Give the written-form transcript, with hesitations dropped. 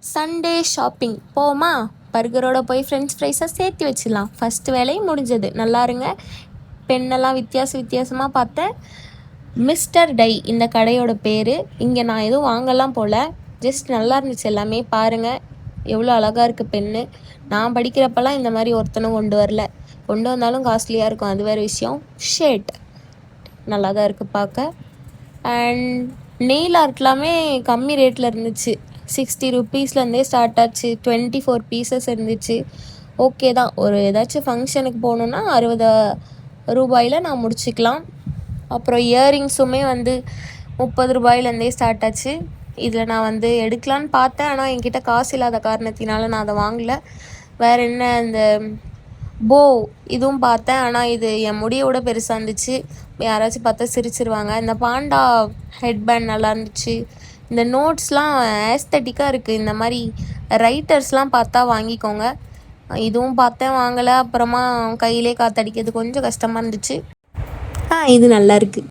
Sunday shopping போமா? பர்கரோட போய் French ஃப்ரைஸை சேர்த்து வச்சிடலாம். ஃபஸ்ட்டு வேலையும் முடிஞ்சது. நல்லா இருங்க. பெண்ணெல்லாம் வித்தியாசமாக பார்த்தேன். மிஸ்டர் டை இந்த கடையோட பேர். இங்கே நான் எதுவும் வாங்கலாம் போல், ஜஸ்ட் நல்லா இருந்துச்சு எல்லாமே. பாருங்கள் எவ்வளோ அழகாக இருக்குது பெண்ணு. நான் படிக்கிறப்பெல்லாம் இந்த மாதிரி ஒருத்தனும் கொண்டு வரல. கொண்டு வந்தாலும் காஸ்ட்லியாக இருக்கும், அது வேறு விஷயம். ஷேட் நல்லா தான் இருக்குது பார்க்க. அண்ட் நெயில் ஆர்ட்லாமே கம்மி ரேட்டில் இருந்துச்சு. 60 ருப்பீஸ்லேருந்தே ஸ்டார்ட் ஆச்சு. 24 பீசஸ் இருந்துச்சு. ஓகே தான். ஒரு ஏதாச்சும் ஃபங்க்ஷனுக்கு போகணுன்னா 60 ரூபாயில் நான் முடிச்சுக்கலாம். அப்புறம் இயரிங்ஸுமே 30 ரூபாயிலேருந்தே ஸ்டார்ட் ஆச்சு. இதில் நான் எடுக்கலான்னு பார்த்தேன், ஆனால் என்கிட்ட காசு இல்லாத காரணத்தினால நான் அதை வாங்கலை. வேறு என்ன, இந்த போ இதுவும் பார்த்தேன், ஆனால் இது என் முடியோட பெருசாக இருந்துச்சு. யாராச்சும் பார்த்தா சிரிச்சிருவாங்க. இந்த பாண்டா ஹெட்பேண்ட் நல்லா இருந்துச்சு. இந்த நோட்ஸ்லாம் ஆஸ்தட்டிக்காக இருக்குது. இந்த மாதிரி ரைட்டர்ஸ்லாம் பார்த்தா வாங்கிக்கோங்க. இதுவும் பார்த்தேன், வாங்கலை. அப்புறமா கையிலே காற்றடிக்கிறது கொஞ்சம் கஷ்டமாக இருந்துச்சு. இது நல்லா இருக்குது.